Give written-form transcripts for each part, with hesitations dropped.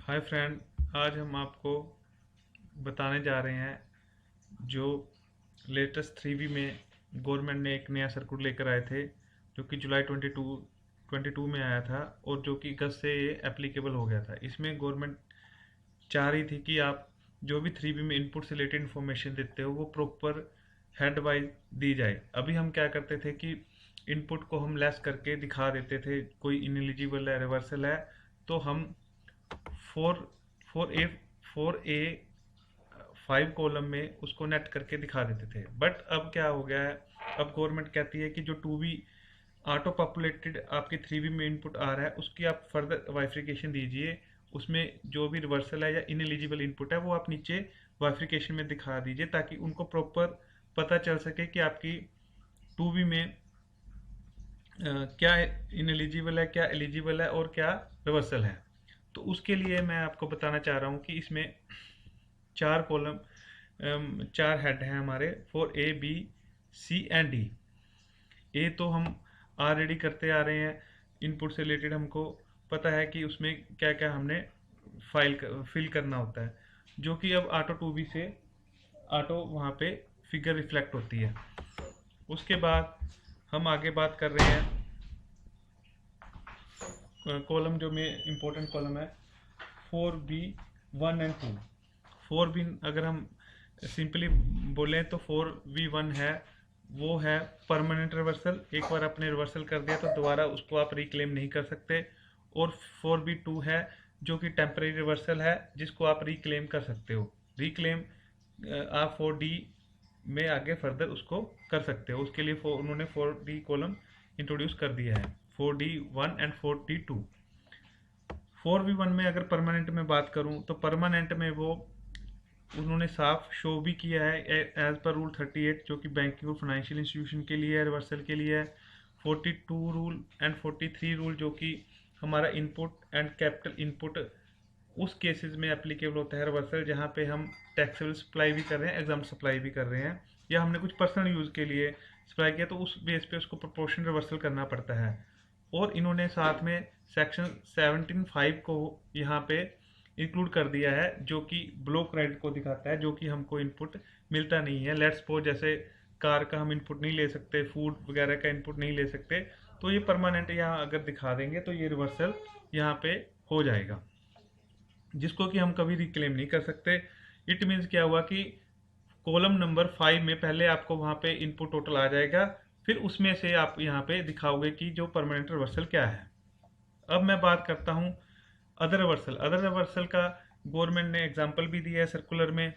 Hi friend, आज हम आपको बताने जा रहे हैं जो लेटेस्ट 3B में गवर्नमेंट ने एक नया सर्कुलर लेकर आए थे, जो कि जुलाई 22 में आया था और जो कि अगस्त से ये एप्लीकेबल हो गया था। इसमें गवर्नमेंट चाह रही थी कि आप जो भी 3B में इनपुट से रिलेटेड इन्फॉर्मेशन देते हो वो प्रॉपर हेड वाइज दी जाए। अभी हम क्या करते थे कि इनपुट को हम लेस करके दिखा देते थे, कोई इनएलिजिबल है, रिवर्सल है, तो हम फोर फोर ए 5 कॉलम में उसको नेट करके दिखा देते थे। बट अब क्या हो गया है, अब गवर्नमेंट कहती है कि जो 2B ऑटो पॉपुलेटेड आपके 3B में इनपुट आ रहा है उसकी आप फर्दर वाइफिकेशन दीजिए। उसमें जो भी रिवर्सल है या इनएलिजिबल इनपुट है वो आप नीचे वाइफिकेशन में दिखा दीजिए, ताकि उनको प्रॉपर पता चल सके कि आपकी 2B में क्या इनएलिजिबल है, क्या एलिजिबल है और क्या रिवर्सल है। तो उसके लिए मैं आपको बताना चाह रहा हूँ कि इसमें 4 कॉलम, 4 हेड हैं हमारे, for A, B, C and D। ए तो हम ऑलरेडी करते आ रहे हैं, इनपुट से रिलेटेड हमको पता है कि उसमें क्या क्या हमने फिल करना होता है, जो कि अब ऑटो 2B से ऑटो वहाँ पे फिगर रिफ्लेक्ट होती है। उसके बाद हम आगे बात कर रहे हैं कॉलम जो में इम्पोर्टेंट कॉलम है 4B1 एंड 2। 4B अगर हम सिंपली बोलें तो 4B1 है, वो है परमानेंट रिवर्सल। एक बार आपने रिवर्सल कर दिया तो दोबारा उसको आप रिक्लेम नहीं कर सकते। और 4B2 है जो कि टेम्परेरी रिवर्सल है, जिसको आप रिक्लेम कर सकते हो। रिक्लेम आप 4D में आगे फर्दर उसको कर सकते हो। उसके लिए उन्होंने 4D कॉलम इंट्रोड्यूस कर दिया है, 4D1 एंड 4D2। 4B1 में अगर परमानेंट में बात करूं तो परमानेंट में वो उन्होंने साफ शो भी किया है एज पर रूल 38, जो कि बैंकिंग और फाइनेंशियल इंस्टीट्यूशन के लिए है, रिवर्सल के लिए है। 42 रूल एंड 43 रूल जो कि हमारा इनपुट एंड कैपिटल इनपुट उस केसेस में एप्लीकेबल होता है रिवर्सल, जहाँ पे हम टैक्सेबल सप्लाई भी कर रहे हैं, एग्जाम सप्लाई भी कर रहे हैं, या हमने कुछ पर्सनल यूज़ के लिए सप्लाई किया तो उस बेस पे उसको प्रोपोर्शन रिवर्सल करना पड़ता है। और इन्होंने साथ में सेक्शन 17(5) को यहाँ पे इंक्लूड कर दिया है, जो कि ब्लॉक क्रेडिट को दिखाता है, जो कि हमको इनपुट मिलता नहीं है। लेट्स सपोज जैसे कार का हम इनपुट नहीं ले सकते, फूड वगैरह का इनपुट नहीं ले सकते, तो ये परमानेंट यहाँ अगर दिखा देंगे तो ये रिवर्सल यहाँ पे हो जाएगा, जिसको कि हम कभी रिक्लेम नहीं कर सकते। इट मीन्स क्या हुआ कि कॉलम नंबर 5 में पहले आपको वहाँ पे इनपुट टोटल आ जाएगा, फिर उसमें से आप यहाँ पे दिखाओगे कि जो परमानेंट रिवर्सल क्या है। अब मैं बात करता हूँ अदर रिवर्सल। अदर रिवर्सल का गवर्नमेंट ने एग्जांपल भी दिया है सर्कुलर में,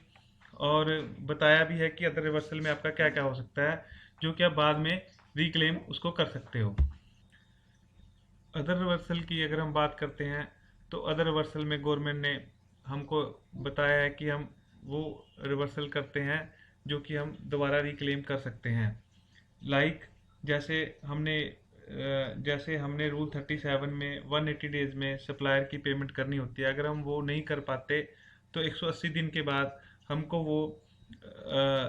और बताया भी है कि अदर रिवर्सल में आपका क्या क्या हो सकता है, जो कि आप बाद में रिक्लेम उसको कर सकते हो। अदर रिवर्सल की अगर हम बात करते हैं तो अदर रिवर्सल में गवर्नमेंट ने हमको बताया है कि हम वो रिवर्सल करते हैं जो कि हम दोबारा रिक्लेम कर सकते हैं। लाइक जैसे हमने रूल 37 में 180 डेज में सप्लायर की पेमेंट करनी होती है। अगर हम वो नहीं कर पाते तो 180 दिन के बाद हमको वो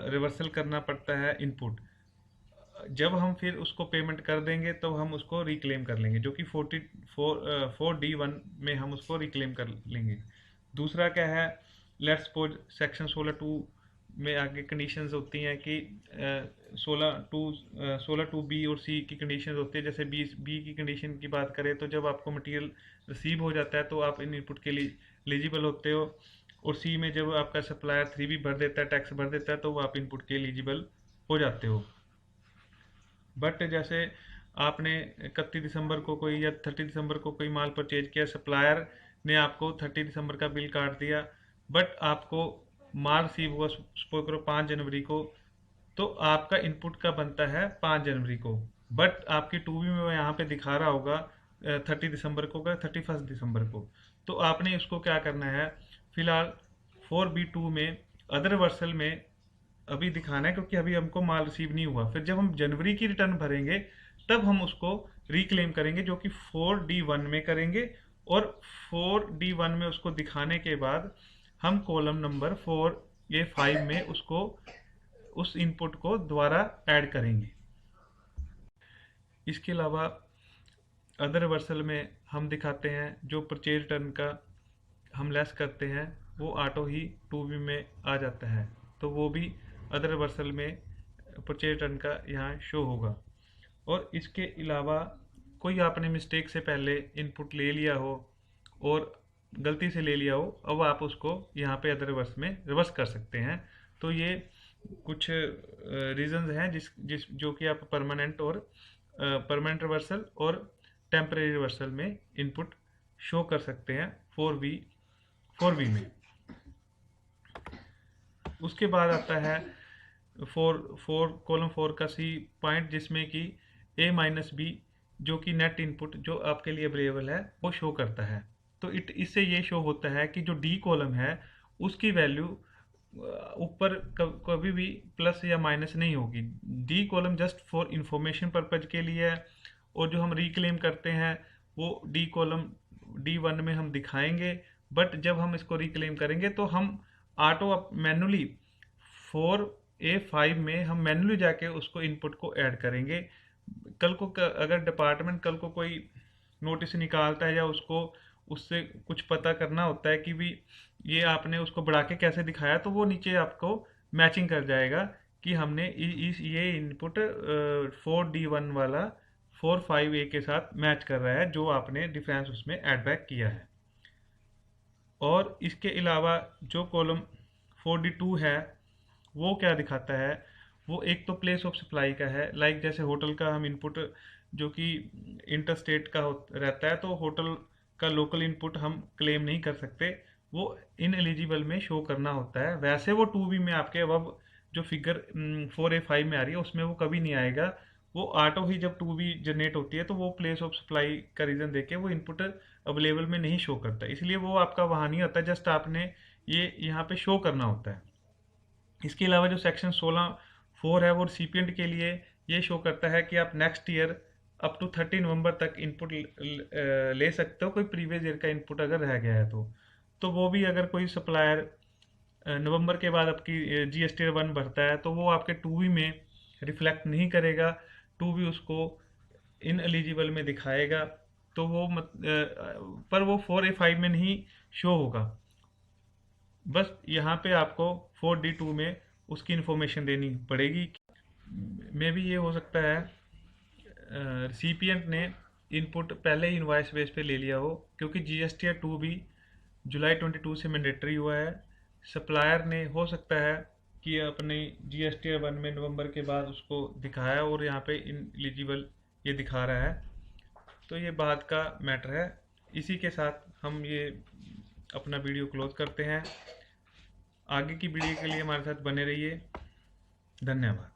रिवर्सल करना पड़ता है इनपुट। जब हम फिर उसको पेमेंट कर देंगे तो हम उसको रिक्लेम कर लेंगे, जो कि 4D1 में हम उसको रिक्लेम कर लेंगे। दूसरा क्या है, लेट्स सपोज सेक्शन 16(2) में आगे कंडीशंस होती हैं कि 16(2) B और C की कंडीशंस होती है। जैसे बी की कंडीशन की बात करें तो जब आपको मटेरियल रिसीव हो जाता है तो आप इन इनपुट के लिए एलिजिबल होते हो। और सी में जब आपका सप्लायर 3B भर देता है, टैक्स भर देता है, तो वो आप इनपुट के एलिजिबल हो जाते हो। बट जैसे आपने 31 दिसंबर को कोई या 30 दिसंबर को कोई माल परचेज किया, सप्लायर ने आपको 30 दिसंबर का बिल काट दिया, बट आपको माल रिसीव हुआ सपोज करो 5 जनवरी को, तो आपका इनपुट का बनता है 5 जनवरी को। बट आपकी 2B में वो यहाँ पे दिखा रहा होगा 30 दिसंबर को का 31 दिसंबर को। तो आपने इसको क्या करना है, फिलहाल 4B2 में अदर वर्सल में अभी दिखाना है, क्योंकि अभी हमको माल रिसीव नहीं हुआ। फिर जब हम जनवरी की रिटर्न भरेंगे तब हम उसको रिक्लेम करेंगे, जो कि 4D1 में करेंगे। और 4D1 में उसको दिखाने के बाद हम कॉलम नंबर 4A5 में उसको उस इनपुट को दोबारा ऐड करेंगे। इसके अलावा अदर रिवर्सल में हम दिखाते हैं जो परचेज रिटर्न का हम लेस करते हैं वो ऑटो ही 2B में आ जाता है, तो वो भी अदर रिवर्सल में परचेज रिटर्न का यहाँ शो होगा। और इसके अलावा कोई आपने मिस्टेक से पहले इनपुट ले लिया हो और गलती से ले लिया हो, अब आप उसको यहाँ पे अदर रिवर्स में रिवर्स कर सकते हैं। तो ये कुछ रीजंस हैं जिस जिस जो कि आप परमानेंट रिवर्सल और टेम्परेरी रिवर्सल में इनपुट शो कर सकते हैं 4B में। उसके बाद आता है कॉलम 4 का सी पॉइंट, जिसमें कि A माइनस बी जो कि नेट इनपुट जो आपके लिए अवेलेबल है वो शो करता है। तो इससे ये शो होता है कि जो डी कॉलम है उसकी वैल्यू ऊपर कभी भी प्लस या माइनस नहीं होगी। D column just for information purpose के लिए है, और जो हम रिक्लेम करते हैं वो डी कॉलम D1 में हम दिखाएंगे, बट जब हम इसको रिक्लेम करेंगे तो हम ऑटो मैनुअली 4A5 में हम मैनुअली जाके उसको इनपुट को ऐड करेंगे। कल को अगर डिपार्टमेंट कल को कोई नोटिस निकालता है या उसको उससे कुछ पता करना होता है कि भी ये आपने उसको बढ़ा के कैसे दिखाया, तो वो नीचे आपको मैचिंग कर जाएगा कि हमने ये इनपुट 4D1 वाला 4.5A के साथ मैच कर रहा है जो आपने डिफरेंस उसमें ऐड बैक किया है। और इसके अलावा जो कॉलम 4D2 है वो क्या दिखाता है, वो एक तो प्लेस ऑफ सप्लाई का है। लाइक जैसे होटल का हम इनपुट जो कि इंटर स्टेट का रहता है, तो होटल का लोकल इनपुट हम क्लेम नहीं कर सकते, वो इन एलिजिबल में शो करना होता है। वैसे वो 2B में आपके अब जो फिगर 4A5 में आ रही है उसमें वो कभी नहीं आएगा। वो ऑटो ही जब 2B जनरेट होती है तो वो प्लेस ऑफ सप्लाई का रीज़न देके वो इनपुट अवेलेबल में नहीं शो करता, इसलिए वो आपका वहाँ नहीं आता, जस्ट आपने ये यहाँ पे शो करना होता है। इसके अलावा जो सेक्शन 16(4) है वो रिसिपिएंट के लिए ये शो करता है कि आप नेक्स्ट ईयर अप टू 30 नवंबर तक इनपुट ले सकते हो, कोई प्रीवियस ईयर का इनपुट अगर रह गया है तो वो भी अगर कोई सप्लायर नवंबर के बाद आपकी GST 1 भरता है तो वो आपके 2B में रिफ्लेक्ट नहीं करेगा, 2B उसको इन एलिजिबल में दिखाएगा, तो वो पर वो 4A5 में नहीं शो होगा। बस यहाँ पे आपको 4D2 में उसकी इंफॉर्मेशन देनी पड़ेगी। मे भी ये हो सकता है रिसिपिएंट ने इनपुट पहले ही इनवॉइस बेस पे ले लिया हो, क्योंकि GST 2B जुलाई 22 से मैंडेटरी हुआ है। सप्लायर ने हो सकता है कि अपने GST 1 में नवंबर के बाद उसको दिखाया और यहाँ पे इनएलिजिबल ये दिखा रहा है, तो ये बात का मैटर है। इसी के साथ हम ये अपना वीडियो क्लोज करते हैं। आगे की वीडियो के लिए हमारे साथ बने रहिए। धन्यवाद।